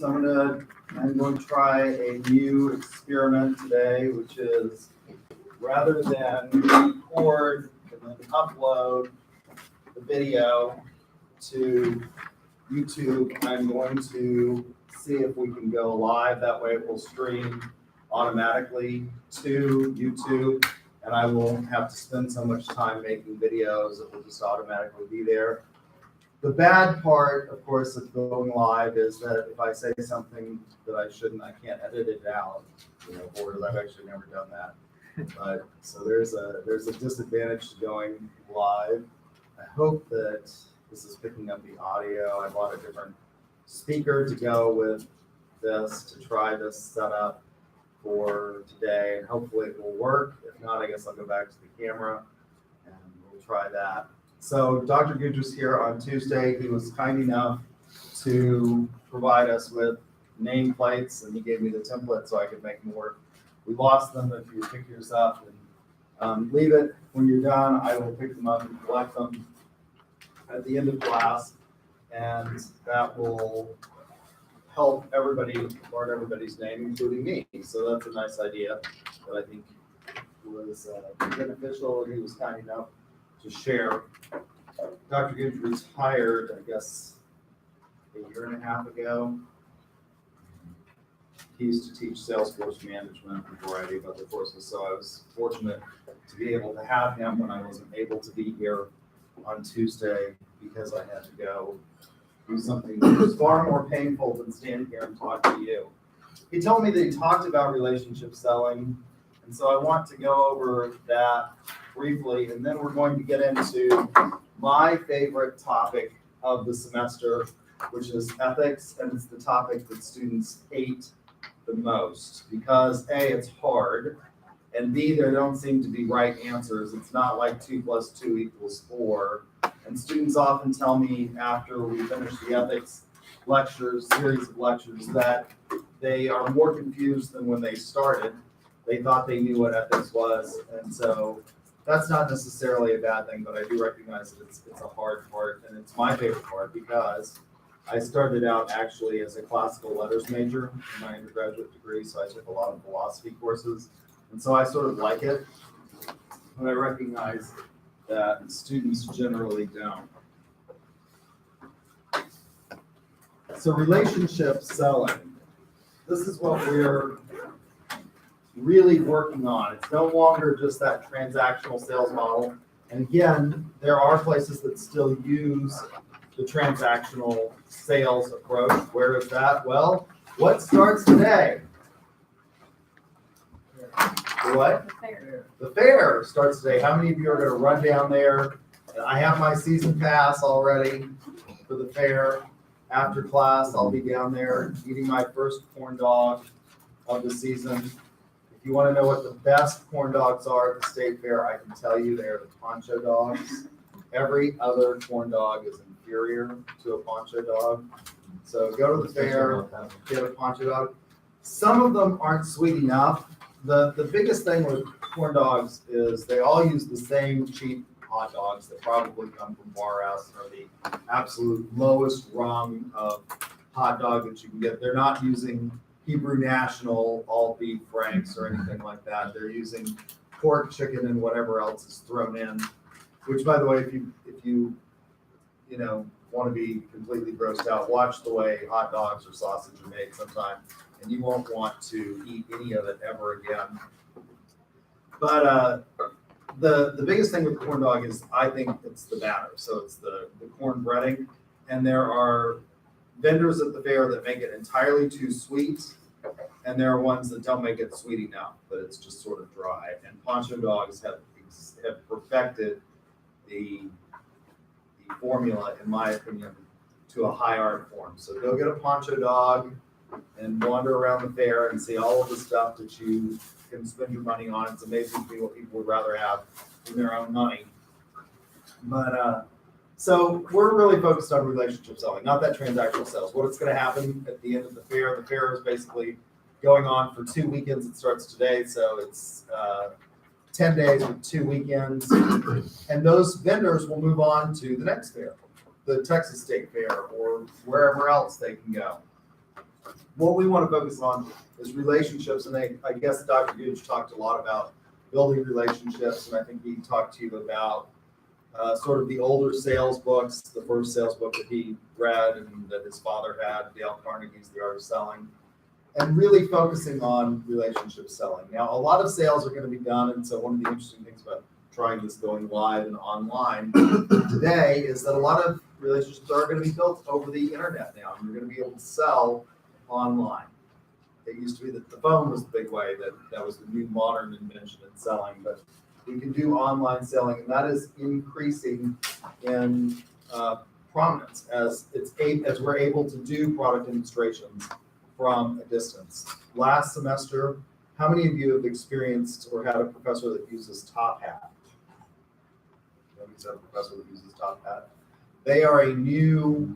So I'm going to try a new experiment today, which is rather than record and then upload the video to YouTube, I'm going to see if we can go live. That way it will stream automatically to YouTube, and I won't have to spend so much time making videos. It will just automatically be there. The bad part, of course, of going live is that if I say something that I shouldn't, I can't edit it out, or I've actually never done that. But so there's a disadvantage to going live. I hope that this is picking up the audio. I bought a different speaker to go with this to try this setup for today, and hopefully it will work. If not, I guess I'll go back to the camera and we'll try that. So Dr. Gooch was here on Tuesday. He was kind enough to provide us with nameplates, and he gave me the template so I could make more. We lost them. If you pick yours up and leave it, when you're done, I will pick them up and collect them at the end of class, and that will help everybody learn everybody's name, including me. So that's a nice idea that I think was beneficial. He was kind enough to share. Dr. Gooch retired, I guess, a year and a half ago. He used to teach Salesforce management and a variety of other courses, so I was fortunate to be able to have him when I wasn't able to be here on Tuesday because I had to go do something that was far more painful than stand here and talk to you. He told me that he talked about relationship selling, and so I want to go over that briefly, and then we're going to get into my favorite topic of the semester, which is ethics, and it's the topic that students hate the most because A, it's hard, and B, there don't seem to be right answers. It's not like 2 + 2 = 4. And students often tell me after we finish the ethics series of lectures, that they are more confused than when they started. They thought they knew what ethics was, and so that's not necessarily a bad thing, but I do recognize that it's a hard part, and it's my favorite part because I started out actually as a classical letters major in my undergraduate degree, so I took a lot of philosophy courses, and so I sort of like it, but I recognize that students generally don't. So relationship selling, this is what we're really working on. It's no longer just that transactional sales model. And again, there are places that still use the transactional sales approach. Where is that? Well, what starts today? The what? The fair. The fair starts today. How many of you are going to run down there? I have my season pass already for the fair. After class, I'll be down there eating my first corn dog of the season. If you want to know what the best corn dogs are at the state fair, I can tell you they're the poncho dogs. Every other corn dog is inferior to a poncho dog. So go to the fair, get a poncho dog. Some of them aren't sweet enough. The biggest thing with corn dogs is they all use the same cheap hot dogs that probably come from Bar House and are the absolute lowest rung of hot dog that you can get. They're not using Hebrew National all beef franks or anything like that. They're using pork, chicken, and whatever else is thrown in. Which, by the way, if you want to be completely grossed out, watch the way hot dogs or sausage are made sometime, and you won't want to eat any of it ever again. But the biggest thing with the corn dog is I think it's the batter. So it's the corn breading, and there are vendors at the fair that make it entirely too sweet, and there are ones that don't make it sweet enough, but it's just sort of dry. And poncho dogs have perfected the formula, in my opinion, to a high art form. So go get a poncho dog and wander around the fair and see all of the stuff that you can spend your money on. It's amazing to me what people would rather have than their own money. But so we're really focused on relationship selling, not that transactional sales. What's going to happen at the end of the fair? The fair is basically going on for 2 weekends. It starts today, so it's 10 days with 2 weekends. And those vendors will move on to the next fair, the Texas State Fair, or wherever else they can go. what we want to focus on is relationships, and I guess Dr. Gooch talked a lot about building relationships, and I think he talked to you about sort of the older sales books, the first sales book that he read and that his father had, Dale Carnegie's The Art of Selling, and really focusing on relationship selling. Now, a lot of sales are going to be done, and so one of the interesting things about trying this going live and online today is that a lot of relationships are going to be built over the internet now, and you're going to be able to sell online. It used to be that the phone was the big way, that was the new modern invention in selling, but we can do online selling, and that is increasing in prominence as we're able to do product demonstrations from a distance. Last semester, how many of you have experienced or had a professor that uses Top Hat? Nobody's had a professor that uses Top Hat. They are a new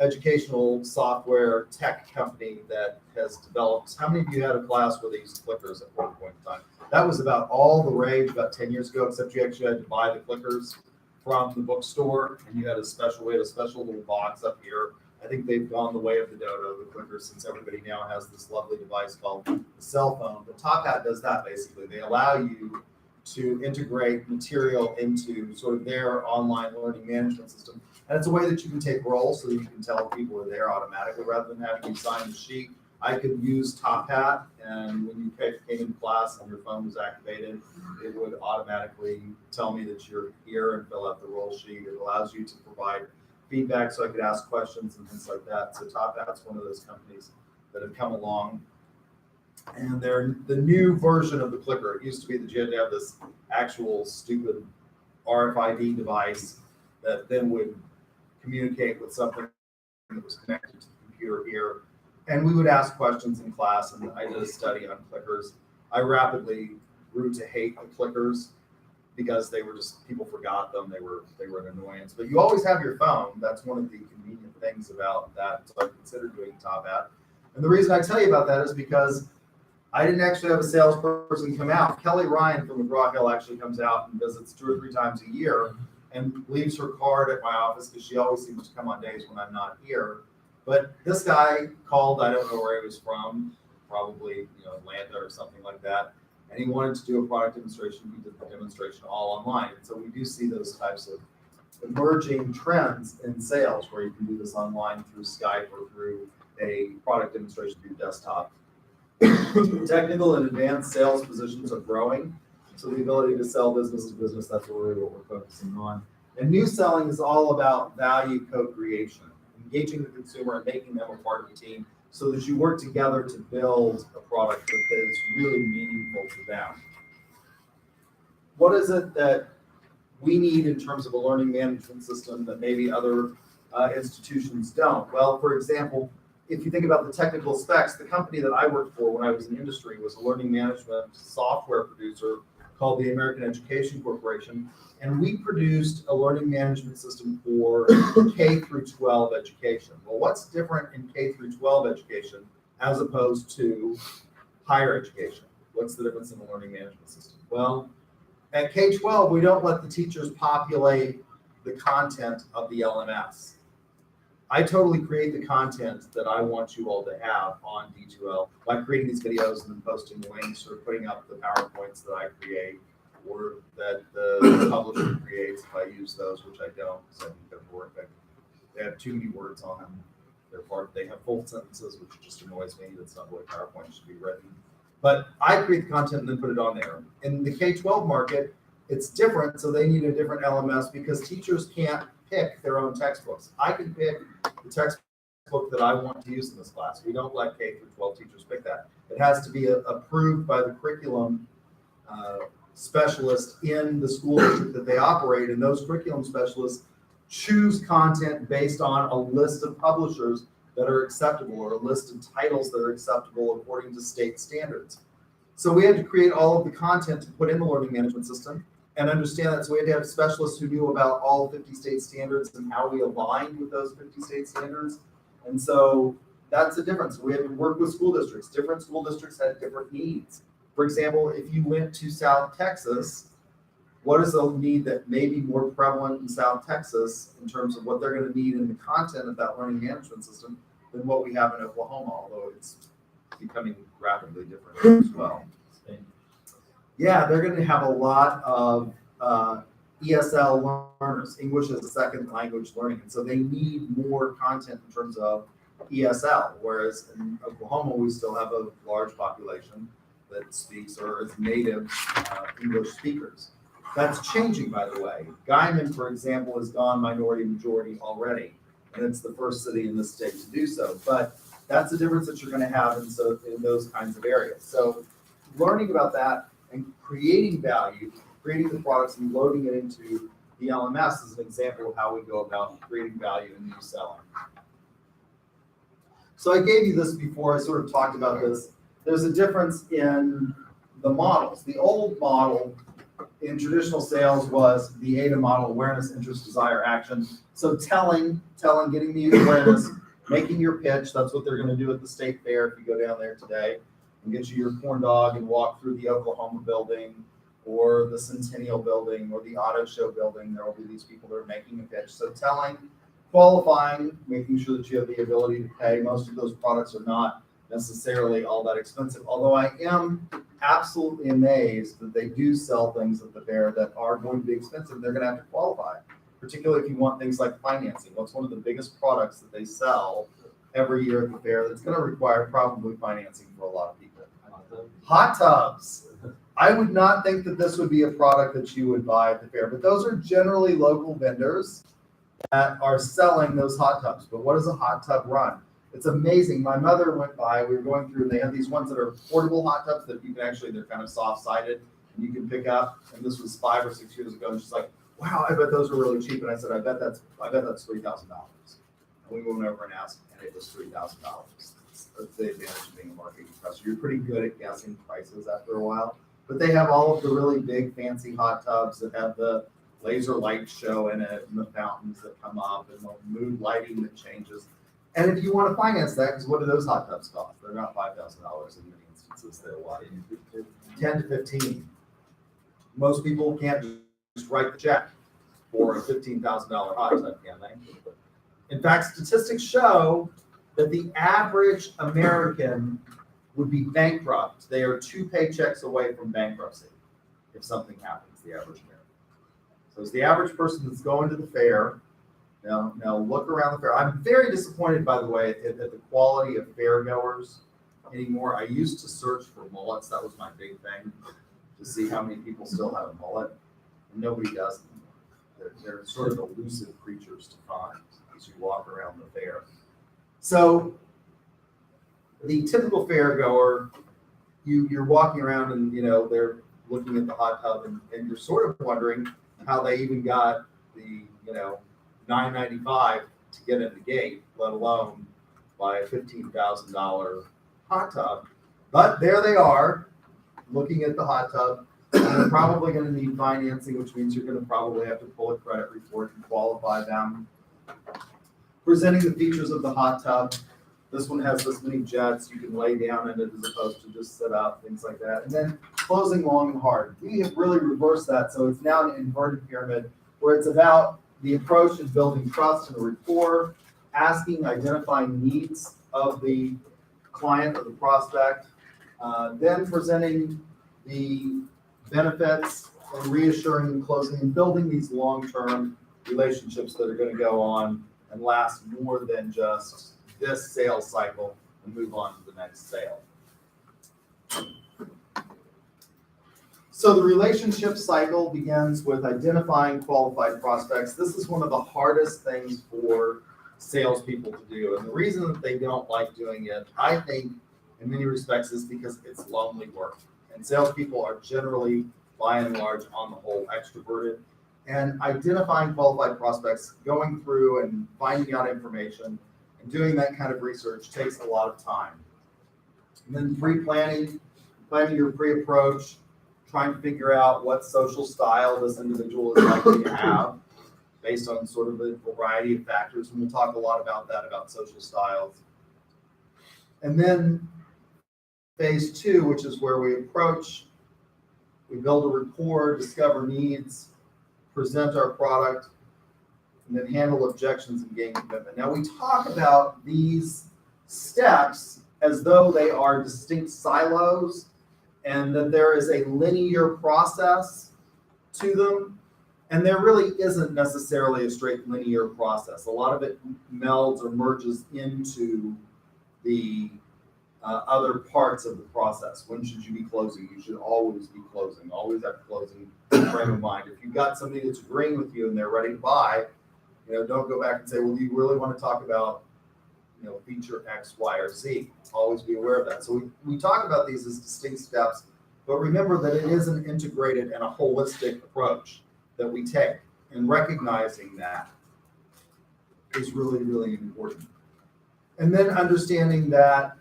educational software tech company that has developed. How many of you had a class where they used clickers at one point in time? That was about all the rage about 10 years ago, except you actually had to buy the clickers from the bookstore, and you had a special little box up here. I think they've gone the way of the dodo, the clickers, since everybody now has this lovely device called the cell phone. But Top Hat does that basically. They allow you to integrate material into sort of their online learning management system. And it's a way that you can take roles so that you can tell people are there automatically rather than having you sign the sheet. I could use Top Hat, and when you came in class and your phone was activated, it would automatically tell me that you're here and fill out the roll sheet. It allows you to provide feedback so I could ask questions and things like that. So Top Hat's one of those companies that have come along. And they're the new version of the clicker. It used to be that you had to have this actual stupid RFID device that then would communicate with something that was connected to the computer here. And we would ask questions in class, and I did a study on clickers. I rapidly grew to hate the clickers because they were just, people forgot them. They were an annoyance. But you always have your phone. That's one of the convenient things about that. So I considered doing Top Hat. And the reason I tell you about that is because I didn't actually have a salesperson come out. Kelly Ryan from McGraw Hill actually comes out and visits 2 or 3 times a year and leaves her card at my office because she always seems to come on days when I'm not here. But this guy called, I don't know where he was from, probably Atlanta or something like that. And he wanted to do a product demonstration. He did the demonstration all online. And so we do see those types of emerging trends in sales where you can do this online through Skype or through a product demonstration through desktop. Technical and advanced sales positions are growing. So the ability to sell business to business, that's really what we're focusing on. And new selling is all about value co-creation, engaging the consumer and making them a part of the team so that you work together to build a product that is really meaningful to them. What is it that we need in terms of a learning management system that maybe other institutions don't? Well, for example, if you think about the technical specs, the company that I worked for when I was in industry was a learning management software producer called the American Education Corporation. And we produced a learning management system for K through 12 education. Well, what's different in K through 12 education as opposed to higher education? What's the difference in the learning management system? Well, at K-12, we don't let the teachers populate the content of the LMS. I totally create the content that I want you all to have on D2L by creating these videos and then posting links or putting up the PowerPoints that I create or that the publisher creates if I use those, which I don't because I think they're horrific. They have too many words on them. They have full sentences, which just annoys me. That's not the way PowerPoint should be written. But I create the content and then put it on there. In the K-12 market, it's different, so they need a different LMS because teachers can't pick their own textbooks. I can pick the textbook that I want to use in this class. We don't let K through 12 teachers pick that. It has to be approved by the curriculum specialist in the school district that they operate, and those curriculum specialists choose content based on a list of publishers that are acceptable or a list of titles that are acceptable according to state standards. So we had to create all of the content to put in the learning management system and understand that. So we had to have specialists who knew about all 50 state standards and how we aligned with those 50 state standards. And so that's the difference. We had to work with school districts. Different school districts had different needs. For example, if you went to South Texas, what is the need that may be more prevalent in South Texas in terms of what they're going to need in the content of that learning management system than what we have in Oklahoma, although it's becoming rapidly different as well. Yeah, they're going to have a lot of ESL learners, English as a second language learning. And so they need more content in terms of ESL, whereas in Oklahoma, we still have a large population that speaks or is native English speakers. That's changing, by the way. Guyman, for example, has gone minority majority already, and it's the first city in the state to do so. But that's the difference that you're going to have in those kinds of areas. So learning about that and creating value, creating the products and loading it into the LMS is an example of how we go about creating value in new selling. So I gave you this before, I sort of talked about this. There's a difference in the models. The old model in traditional sales was the ADA model: awareness, interest, desire, action. So telling, getting the awareness, making your pitch. That's what they're going to do at the state fair if you go down there today and get you your corn dog and walk through the Oklahoma building or the Centennial building or the auto show building. There will be these people that are making a pitch. So telling, qualifying, making sure that you have the ability to pay. Most of those products are not necessarily all that expensive, although I am absolutely amazed that they do sell things at the fair that are going to be expensive. They're going to have to qualify, particularly if you want things like financing. What's one of the biggest products that they sell every year at the fair that's going to require probably financing for a lot of people? Hot tubs. I would not think that this would be a product that you would buy at the fair, but those are generally local vendors that are selling those hot tubs. But what does a hot tub run? It's amazing. My mother went by, we were going through, and they have these ones that are portable hot tubs that you can actually, they're kind of soft-sided, and you can pick up. And this was 5 or 6 years ago. And she's like, wow, I bet those are really cheap. And I said, I bet that's $3,000. And we went over and asked, and it was $3,000. That's the advantage of being a marketing professor. You're pretty good at guessing prices after a while. But they have all of the really big, fancy hot tubs that have the laser light show in it and the fountains that come up and the mood lighting that changes. And if you want to finance that, because what do those hot tubs cost? They're not $5,000 in many instances. They're what? 10 to 15. Most people can't just write the check for a $15,000 hot tub, can they? In fact, statistics show that the average American would be bankrupt. They are 2 paychecks away from bankruptcy if something happens, the average American. So it's the average person that's going to the fair. Now look around the fair. I'm very disappointed, by the way, at the quality of fair goers anymore. I used to search for mullets. That was my big thing, to see how many people still have a mullet. And nobody does anymore. They're sort of elusive creatures to find as you walk around the fair. So the typical fair goer, you're walking around and they're looking at the hot tub and you're sort of wondering how they even got the $9.95 to get in the gate, let alone buy a $15,000 hot tub. But there they are, looking at the hot tub. And they're probably going to need financing, which means you're going to probably have to pull a credit report and qualify them. Presenting the features of the hot tub. This one has this many jets. You can lay down in it as opposed to just sit up, things like that. And then closing long and hard. We have really reversed that. So it's now an inverted pyramid where it's about the approach is building trust and rapport, asking, identifying needs of the client or the prospect, then presenting the benefits and reassuring and closing and building these long-term relationships that are going to go on and last more than just this sales cycle and move on to the next sale. So the relationship cycle begins with identifying qualified prospects. This is one of the hardest things for salespeople to do. And the reason that they don't like doing it, I think, in many respects, is because it's lonely work. And salespeople are generally, by and large, on the whole, extroverted. And identifying qualified prospects, going through and finding out information, and doing that kind of research takes a lot of time. And then planning your pre-approach, trying to figure out what social style this individual is likely to have based on sort of a variety of factors. And we'll talk a lot about that, about social styles. And then phase 2, which is where we approach, we build a rapport, discover needs, present our product, and then handle objections and gain commitment. Now we talk about these steps as though they are distinct silos and that there is a linear process to them. And there really isn't necessarily a straight linear process. A lot of it melds or merges into the other parts of the process. When should you be closing? You should always be closing. Always have closing frame of mind. If you've got somebody that's agreeing with you and they're ready to buy, don't go back and say, well, do you really want to talk about, feature X, Y, or Z? Always be aware of that. So we talk about these as distinct steps, but remember that it is an integrated and a holistic approach that we take, and recognizing that is really, really important. And then understanding that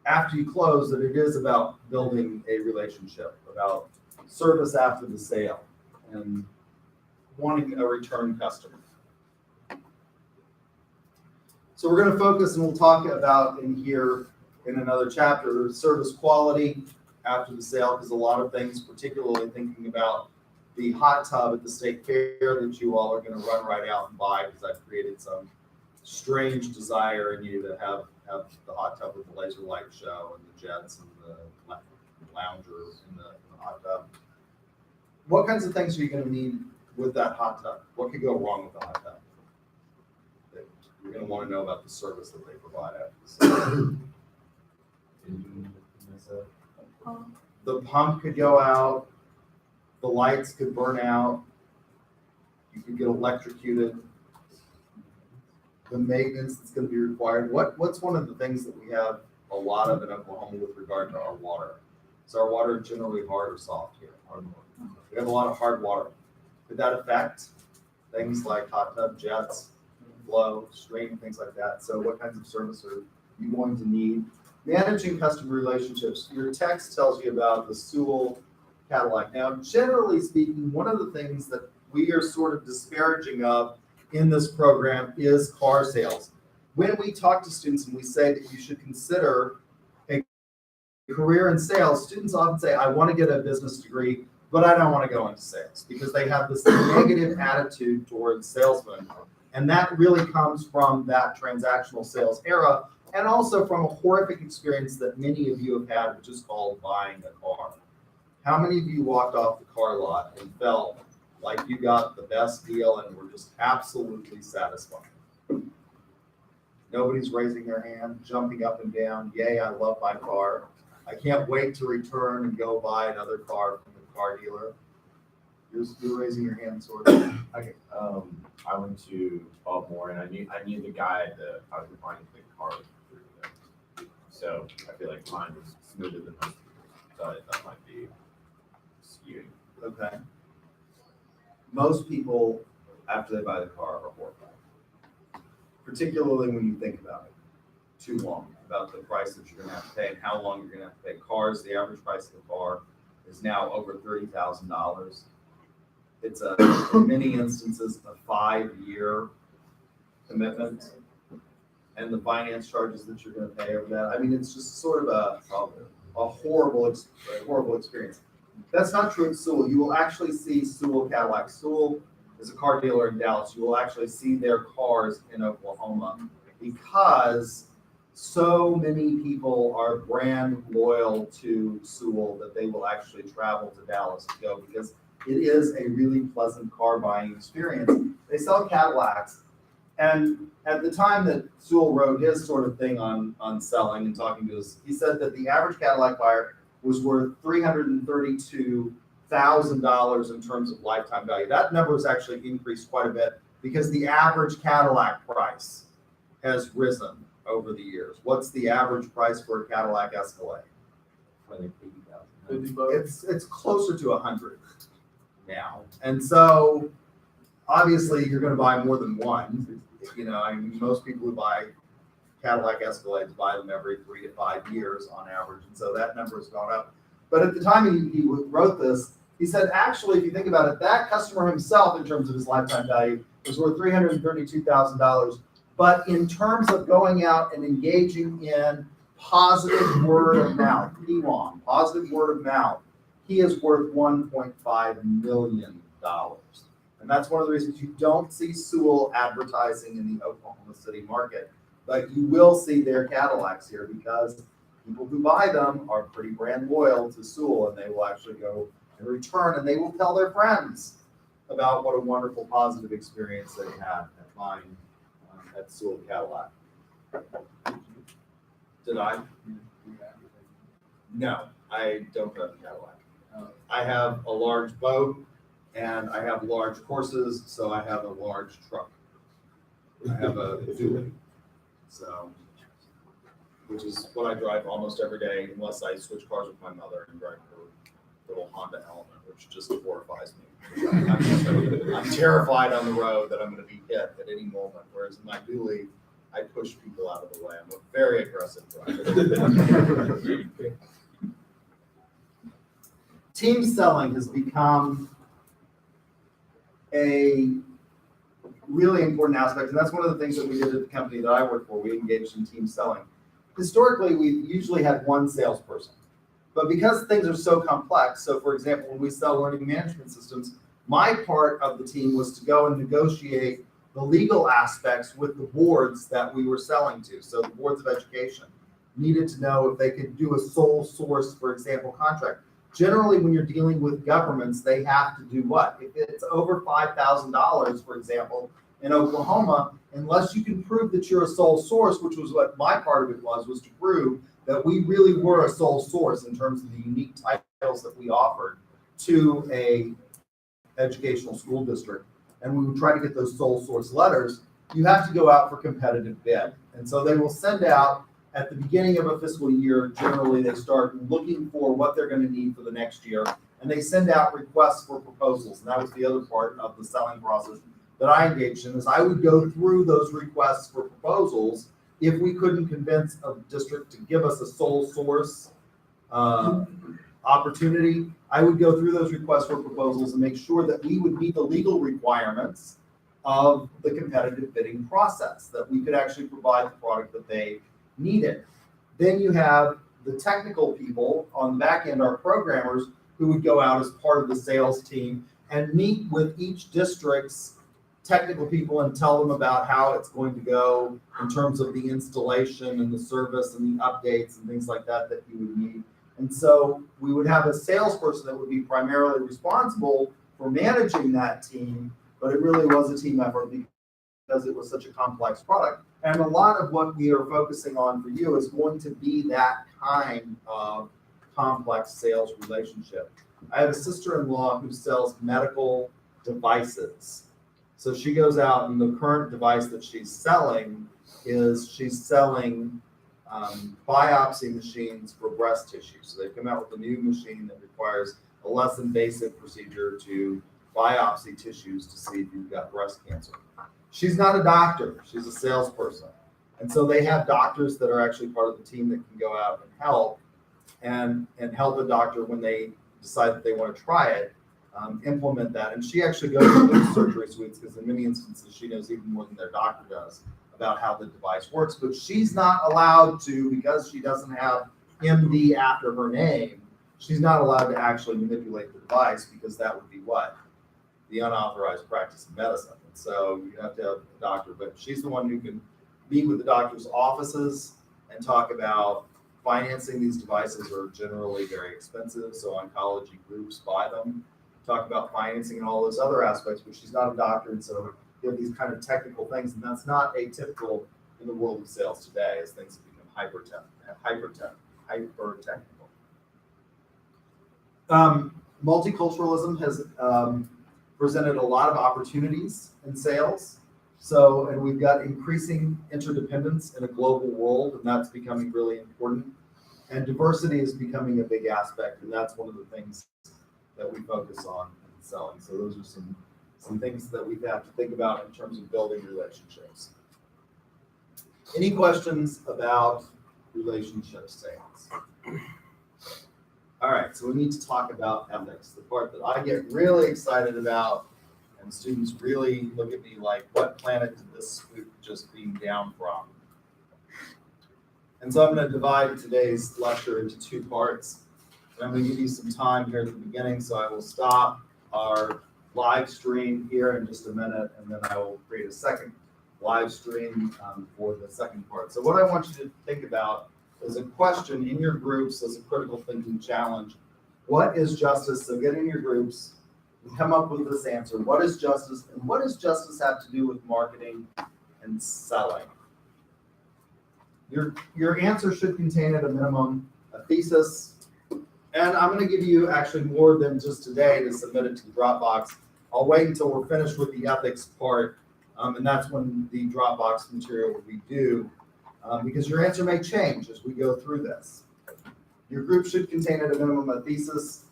after you close, that it is about building a relationship, about service after the sale, and wanting a return customer. So we're going to focus, and we'll talk about in here in another chapter, service quality after the sale, because a lot of things, particularly thinking about the hot tub at the state fair that you all are going to run right out and buy, because I've created some strange desire in you to have the hot tub with the laser light show and the jets and the loungers in the hot tub. What kinds of things are you going to need with that hot tub? What could go wrong with the hot tub? You're going to want to know about the service that they provide after the sale. The pump could go out. The lights could burn out. You could get electrocuted. The maintenance that's going to be required. What's one of the things that we have a lot of in Oklahoma with regard to our water? Is our water generally hard or soft here? Hard water. We have a lot of hard water. Could that affect things like hot tub jets, flow, stream, things like that? So what kinds of service are you going to need? Managing customer relationships. Your text tells you about the Sewell Cadillac. Now, generally speaking, one of the things that we are sort of disparaging of in this program is car sales. When we talk to students and we say that you should consider a career in sales, students often say, I want to get a business degree, but I don't want to go into sales, because they have this negative attitude towards salesmen. And that really comes from that transactional sales era, and also from a horrific experience that many of you have had, which is called buying a car. How many of you walked off the car lot and felt like you got the best deal and were just absolutely satisfied? Nobody's raising their hand, jumping up and down. Yay, I love my car. I can't wait to return and go buy another car from the car dealer. You're raising your hand, sort of. Okay. I went to Baltimore, and I knew the guy that I was applying to the car through them. So I feel like mine was smoother than most people. So that might be skewing. Okay. Most people, after they buy the car, are horrified. Particularly when you think about it too long, about the price that you're going to have to pay and how long you're going to have to pay. Cars, the average price of the car is now over $30,000. It's in many instances, a 5-year commitment, and the finance charges that you're going to pay over that. I mean, it's just sort of a horrible experience. That's not true at Sewell. You will actually see Sewell Cadillac. Sewell is a car dealer in Dallas. You will actually see their cars in Oklahoma, because so many people are brand loyal to Sewell that they will actually travel to Dallas to go, because it is a really pleasant car buying experience. They sell Cadillacs. And at the time that Sewell wrote his sort of thing on selling and talking to us, he said that the average Cadillac buyer was worth $332,000 in terms of lifetime value. That number has actually increased quite a bit, because the average Cadillac price has risen over the years. What's the average price for a Cadillac Escalade? It's closer to 100 now. And so obviously you're going to buy more than one. I mean, most people who buy Cadillac Escalades buy them every 3 to 5 years on average. And so that number has gone up. But at the time he wrote this, he said, actually, if you think about it, that customer himself, in terms of his lifetime value, was worth $332,000. But in terms of going out and engaging in positive word of mouth, PWOM, positive word of mouth, he is worth $1.5 million. And that's one of the reasons you don't see Sewell advertising in the Oklahoma City market, But you will see their Cadillacs here because people who buy them are pretty brand loyal to Sewell, and they will actually go and return, and they will tell their friends about what a wonderful, positive experience they had at buying at Sewell Cadillac. Did I? No, I don't drive a Cadillac. I have a large boat and I have large horses, so I have a large truck. I have a dually, so, which is what I drive almost every day, unless I switch cars with my mother and drive her little Honda Element, which just horrifies me. I'm terrified on the road that I'm going to be hit at any moment, whereas in my dually, I push people out of the way. I'm a very aggressive driver. Team selling has become a really important aspect, and that's one of the things that we did at the company that I work for. We engaged in team selling. Historically, we usually had one salesperson, but because things are so complex, so for example, when we sell learning management systems, my part of the team was to go and negotiate the legal aspects with the boards that we were selling to. So the boards of education needed to know if they could do a sole source, for example, contract. Generally, when you're dealing with governments, they have to do what? If it's over $5,000, for example, in Oklahoma, unless you can prove that you're a sole source, which was what my part of it was to prove that we really were a sole source in terms of the unique titles that we offered to a educational school district, and we would try to get those sole source letters, you have to go out for competitive bid. And so they will send out at the beginning of a fiscal year, generally they start looking for what they're going to need for the next year, and they send out requests for proposals. And that was the other part of the selling process that I engaged in, is I would go through those requests for proposals. If we couldn't convince a district to give us a sole source opportunity, I would go through those requests for proposals and make sure that we would meet the legal requirements of the competitive bidding process, that we could actually provide the product that they needed. Then you have the technical people on the back end, our programmers, who would go out as part of the sales team and meet with each district's technical people and tell them about how it's going to go in terms of the installation and the service and the updates and things like that that you would need. And so we would have a salesperson that would be primarily responsible for managing that team, but it really was a team effort because it was such a complex product. And a lot of what we are focusing on for you is going to be that kind of complex sales relationship. I have a sister-in-law who sells medical devices. So she goes out, and the current device that she's selling is biopsy machines for breast tissue. So they've come out with a new machine that requires a less invasive procedure to biopsy tissues to see if you've got breast cancer. She's not a doctor, she's a salesperson. And so they have doctors that are actually part of the team that can go out and help a doctor when they decide that they want to try it, implement that. And she actually goes to those surgery suites because in many instances she knows even more than their doctor does about how the device works. But she's not allowed to, because she doesn't have MD after her name, she's not allowed to actually manipulate the device, because that would be what? The unauthorized practice of medicine. And so you have to have a doctor, but she's the one who can meet with the doctor's offices and talk about financing. These devices are generally very expensive, so oncology groups buy them. Talk about financing and all those other aspects, but she's not a doctor, and so you have these kind of technical things, and that's not atypical in the world of sales today, as things have become hyper technical. Multiculturalism has presented a lot of opportunities in sales. So, and we've got increasing interdependence in a global world, and that's becoming really important. And diversity is becoming a big aspect, and that's one of the things that we focus on in selling. So those are some things that we have to think about in terms of building relationships. Any questions about relationship sales? All right, so we need to talk about ethics, the part that I get really excited about, and students really look at me like, what planet did this swoop just beam down from? And so I'm going to divide today's lecture into two parts. And I'm going to give you some time here at the beginning, so I will stop our live stream here in just a minute, and then I will create a second live stream for the second part. So what I want you to think about is a question in your groups as a critical thinking challenge. What is justice? So get in your groups and come up with this answer. What is justice? And what does justice have to do with marketing and selling? Your answer should contain at a minimum a thesis. And I'm going to give you actually more than just today to submit it to the Dropbox. I'll wait until we're finished with the ethics part, and that's when the Dropbox material will be due, because your answer may change as we go through this. Your group should contain at a minimum a thesis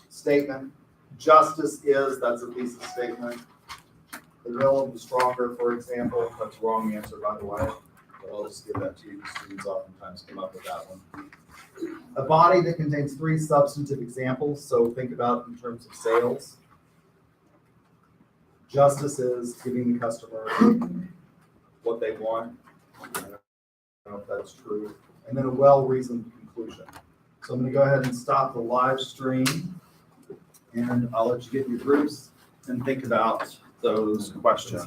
statement. Justice is, that's a thesis statement. The will of the stronger, for example, that's the wrong answer, by the way. But I'll just give that to you. Students oftentimes come up with that one. A body that contains 3 substantive examples, so think about it in terms of sales. Justice is giving the customer what they want. I don't know if that's true. And then a well-reasoned conclusion. So I'm going to go ahead and stop the live stream, and I'll let you get in your groups and think about those questions.